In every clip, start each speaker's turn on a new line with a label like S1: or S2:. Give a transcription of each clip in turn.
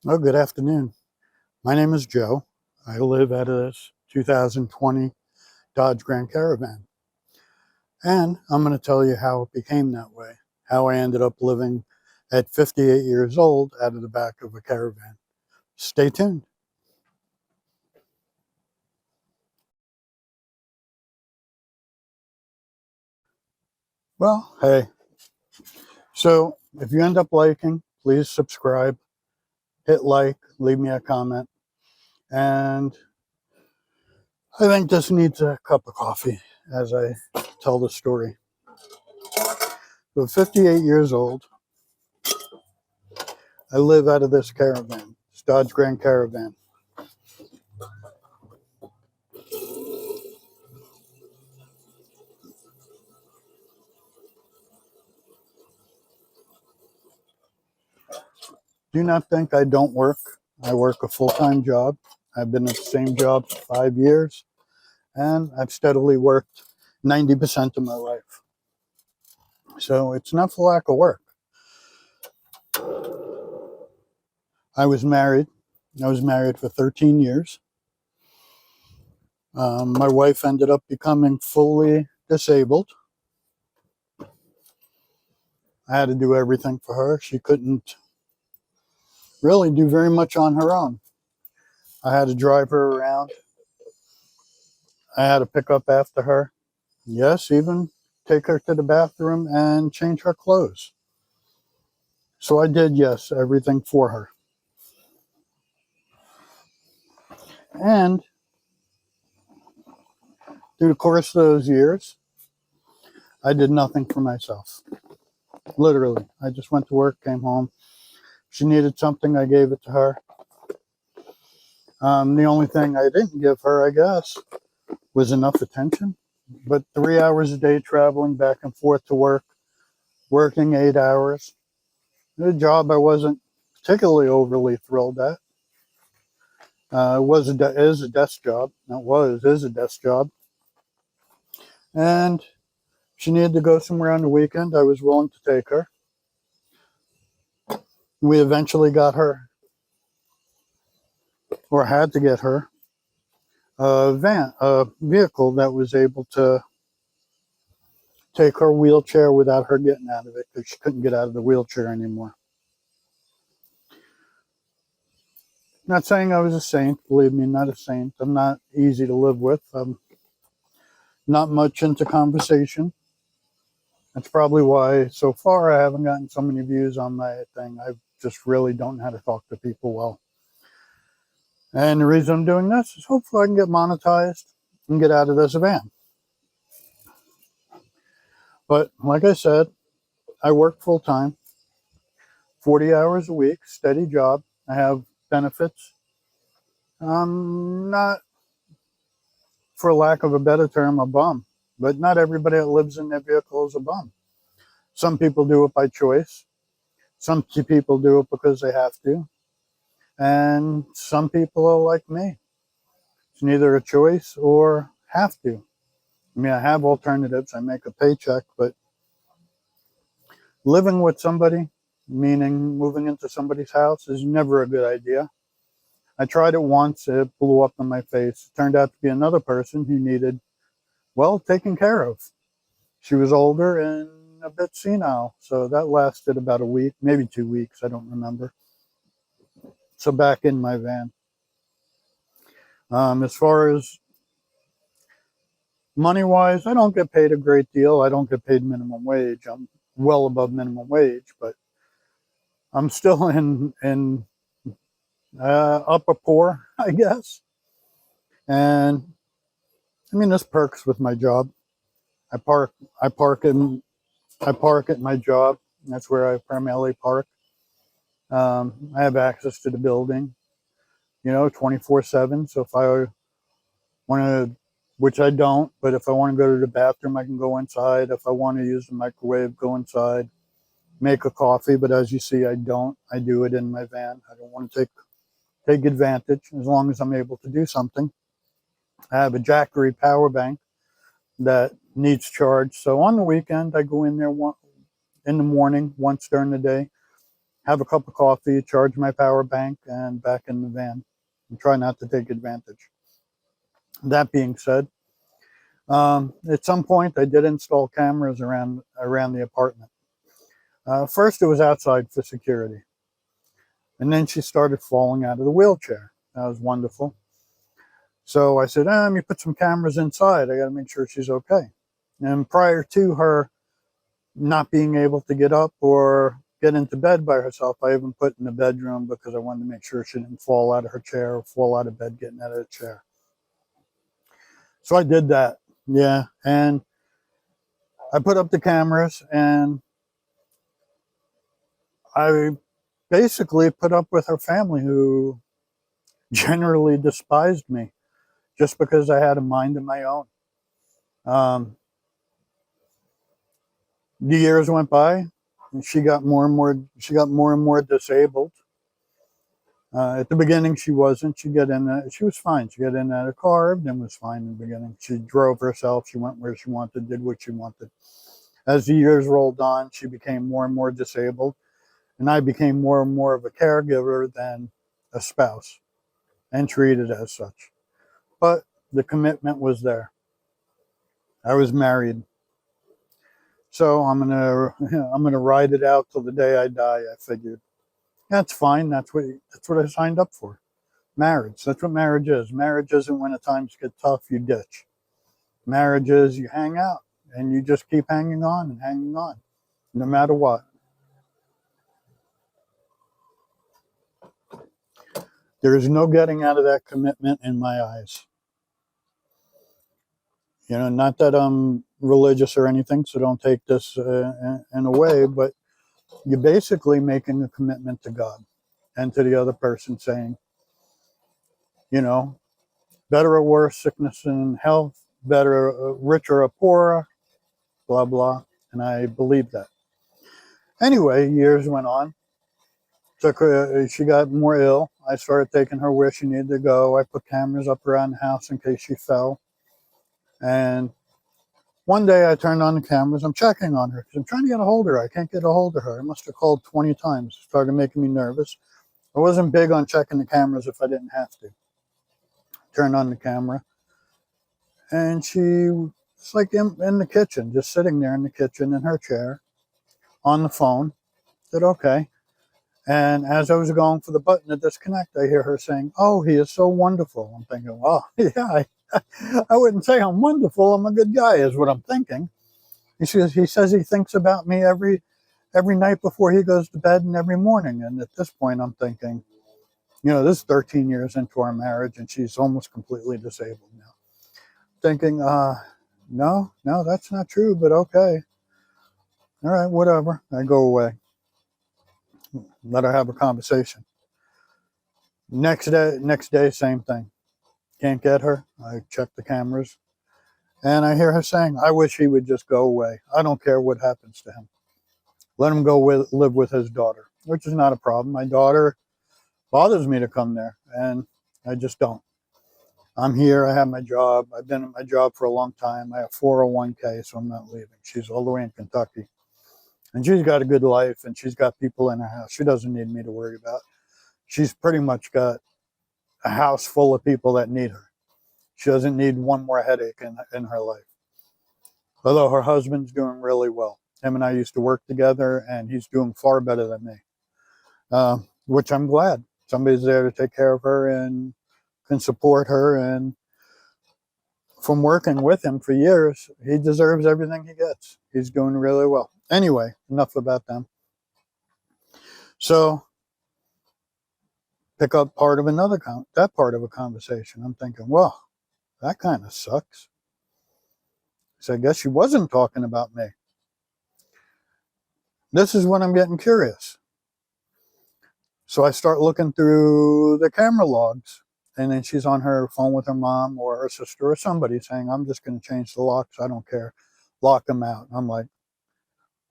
S1: Oh, good afternoon. My name is Joe. I live out of this 2020 Dodge Grand Caravan. And I'm going to tell you how it became that way, how I ended up living at 58 years old out of the back of a caravan. Stay tuned. Well, hey, so if you end up liking, please subscribe, hit like, leave me a comment. And I think this needs a cup of coffee as I tell the story. So, 58 years old, I live out of this caravan, this Dodge Grand Caravan. Do not think I don't work. I work a full-time job. I've been at the same job for 5 years, and I've steadily worked 90% of my life. So it's not for lack of work. I was married. I was married for 13 years. My wife ended up becoming fully disabled. I had to do everything for her. She couldn't really do very much on her own. I had to drive her around. I had to pick up after her. Yes, even take her to the bathroom and change her clothes. So I did, yes, everything for her. And through the course of those years, I did nothing for myself. Literally, I just went to work, came home. She needed something, I gave it to her. The only thing I didn't give her, I guess, was enough attention. But 3 hours a day traveling back and forth to work, working 8 hours, a job I wasn't particularly overly thrilled at. Is a desk job. Is a desk job. And she needed to go somewhere on the weekend. I was willing to take her. We eventually got her, or had to get her, a vehicle that was able to take her wheelchair without her getting out of it because she couldn't get out of the wheelchair anymore. Not saying I was a saint, believe me, not a saint. I'm not easy to live with. I'm not much into conversation. That's probably why so far I haven't gotten so many views on my thing. I just really don't know how to talk to people well. And the reason I'm doing this is hopefully I can get monetized and get out of this van. But like I said, I work full time, 40 hours a week, steady job. I have benefits. I'm not, for lack of a better term, a bum. But not everybody that lives in their vehicle is a bum. Some people do it by choice. Some people do it because they have to. And some people are like me. It's neither a choice or have to. I mean, I have alternatives. I make a paycheck, but living with somebody, meaning moving into somebody's house, is never a good idea. I tried it once, it blew up in my face. It turned out to be another person who needed, well, taken care of. She was older and a bit senile, so that lasted about a week, maybe 2 weeks, I don't remember. So back in my van. As far as money wise, I don't get paid a great deal. I don't get paid minimum wage. I'm well above minimum wage, but I'm still in upper poor, I guess. And I mean, there's perks with my job. I park. I park in. I park at my job. That's where I primarily park. I have access to the building, 24/7. So if I want to, which I don't, but if I want to go to the bathroom, I can go inside. If I want to use the microwave, go inside, make a coffee. But as you see, I don't. I do it in my van. I don't want to take advantage as long as I'm able to do something. I have a Jackery power bank that needs charge. So on the weekend, I go in there in the morning, once during the day, have a cup of coffee, charge my power bank, and back in the van, and try not to take advantage. That being said, at some point I did install cameras around the apartment. First it was outside for security, and then she started falling out of the wheelchair. That was wonderful. So I said, let me put some cameras inside. I got to make sure she's okay. And prior to her not being able to get up or get into bed by herself, I even put in the bedroom because I wanted to make sure she didn't fall out of her chair or fall out of bed getting out of the chair. So I did that. Yeah. And I put up the cameras, and I basically put up with her family, who generally despised me just because I had a mind of my own. The years went by, and she got more and more disabled. At the beginning, she wasn't. She was fine. She got in that car. Everything was fine in the beginning. She drove herself. She went where she wanted, did what she wanted. As the years rolled on, she became more and more disabled, and I became more and more of a caregiver than a spouse, and treated as such. But the commitment was there. I was married, so I'm gonna ride it out till the day I die. I figured that's fine. That's what I signed up for. Marriage. That's what marriage is. Marriage isn't when the times get tough, you ditch. Marriage is you hang out and you just keep hanging on and hanging on, no matter what. There is no getting out of that commitment in my eyes. Not that I'm religious or anything, so don't take this in a way, but you're basically making a commitment to God and to the other person, saying, you know, better or worse, sickness and health, better, richer or poorer, blah, blah. And I believe that. Anyway, years went on. She got more ill. I started taking her where she needed to go. I put cameras up around the house in case she fell. And one day I turned on the cameras. I'm checking on her because I'm trying to get a hold of her. I can't get a hold of her. I must have called 20 times. It started making me nervous. I wasn't big on checking the cameras if I didn't have to. Turned on the camera, and she was like in the kitchen, just sitting there in the kitchen in her chair on the phone. I said, okay. And as I was going for the button to disconnect, I hear her saying, "Oh, he is so wonderful." I'm thinking, well, yeah, I wouldn't say I'm wonderful. I'm a good guy, is what I'm thinking. He says he thinks about me every night before he goes to bed and every morning. And at this point, I'm thinking, this is 13 years into our marriage, and she's almost completely disabled now. Thinking, no, that's not true, but okay. All right, whatever. I go away. Let her have a conversation. Next day, same thing. Can't get her. I check the cameras, and I hear her saying, "I wish he would just go away. I don't care what happens to him. Let him go live with his daughter," which is not a problem. My daughter bothers me to come there, and I just don't. I'm here. I have my job. I've been at my job for a long time. I have 401k, so I'm not leaving. She's all the way in Kentucky, and she's got a good life, and she's got people in her house she doesn't need me to worry about. She's pretty much got a house full of people that need her. She doesn't need one more headache in her life. Although her husband's doing really well. Him and I used to work together, and he's doing far better than me, which I'm glad. Somebody's there to take care of her and can support her. And from working with him for years, he deserves everything he gets. He's doing really well. Anyway, enough about them. So pick up that part of a conversation. I'm thinking, well, that kind of sucks. So I guess she wasn't talking about me. This is when I'm getting curious. So I start looking through the camera logs, and then she's on her phone with her mom or her sister or somebody saying, "I'm just going to change the locks. I don't care. Lock them out." I'm like,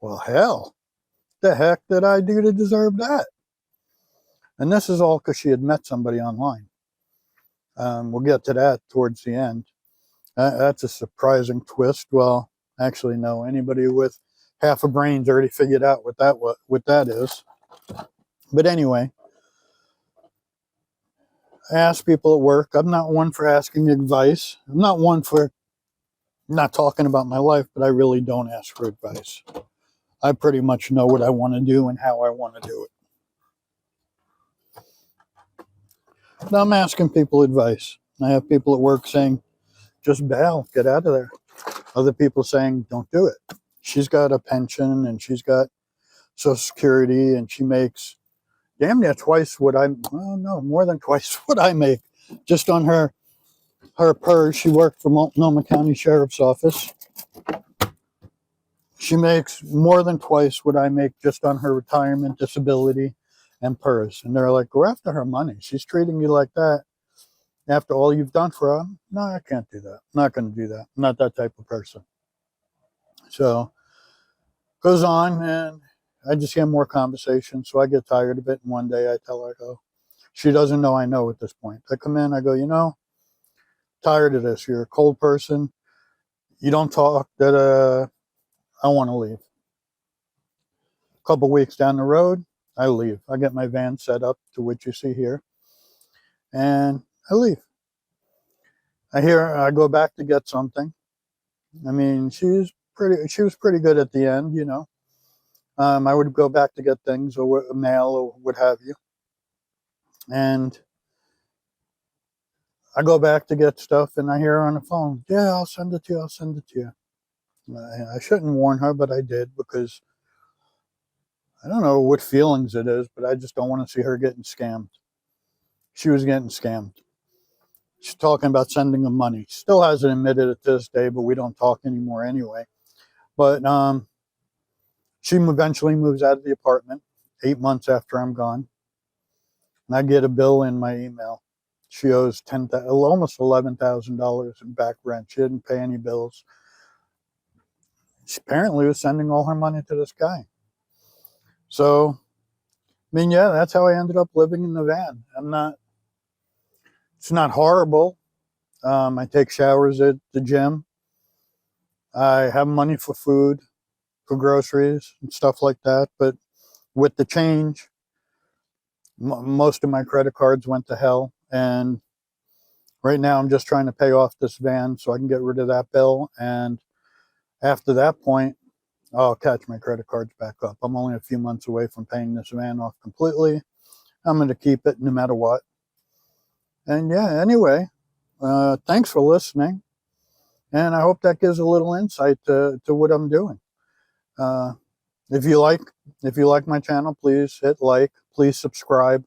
S1: well, hell, the heck did I do to deserve that? And this is all because she had met somebody online. We'll get to that towards the end. That's a surprising twist. Well, actually, no. Anybody with half a brain's already figured out what that is. But anyway, I ask people at work. I'm not one for asking advice. I'm not one for not talking about my life, but I really don't ask for advice. I pretty much know what I want to do and how I want to do it. But I'm asking people advice. I have people at work saying, just bail, get out of there. Other people saying, don't do it. She's got a pension and she's got Social Security and she makes damn near twice what well, no, more than twice what I make just on her PERS. She worked for Multnomah County Sheriff's Office. She makes more than twice what I make just on her retirement, disability, and PERS. And they're like, go after her money. She's treating you like that after all you've done for her. No, I can't do that. I'm not going to do that. I'm not that type of person. So goes on, and I just hear more conversation. So I get tired of it. And one day I tell her, I go, she doesn't know I know at this point. I come in, I go, tired of this. You're a cold person. You don't talk. I want to leave. A couple weeks down the road, I leave. I get my van set up to what you see here, and I leave. I go back to get something. I mean, she was pretty good at the end, I would go back to get things or mail or what have you. And I go back to get stuff and I hear her on the phone. Yeah, I'll send it to you. I'll send it to you. I shouldn't warn her, but I did because I don't know what feelings it is, but I just don't want to see her getting scammed. She was getting scammed. She's talking about sending him money. Still hasn't admitted it to this day, but we don't talk anymore anyway. But she eventually moves out of the apartment 8 months after I'm gone. And I get a bill in my email. She owes almost $11,000 in back rent. She didn't pay any bills. She apparently was sending all her money to this guy. So, I mean, yeah, that's how I ended up living in the van. It's not horrible. I take showers at the gym. I have money for food, for groceries and stuff like that. But with the change, most of my credit cards went to hell. And right now I'm just trying to pay off this van so I can get rid of that bill. And after that point, I'll catch my credit cards back up. I'm only a few months away from paying this van off completely. I'm going to keep it no matter what. And yeah, anyway, thanks for listening. And I hope that gives a little insight to what I'm doing. If you like my channel, please hit like, please subscribe.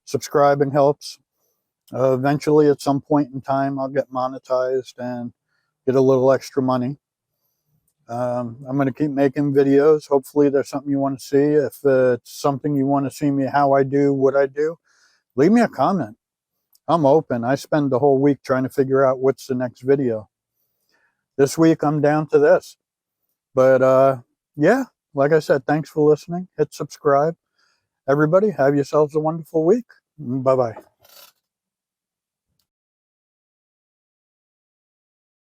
S1: Subscribing helps. Eventually, at some point in time, I'll get monetized and get a little extra money. I'm going to keep making videos. Hopefully there's something you want to see. If it's something you want to see me, how I do what I do, leave me a comment. I'm open. I spend the whole week trying to figure out what's the next video. This week I'm down to this. But yeah, like I said, thanks for listening. Hit subscribe. Everybody, have yourselves a wonderful week. Bye-bye.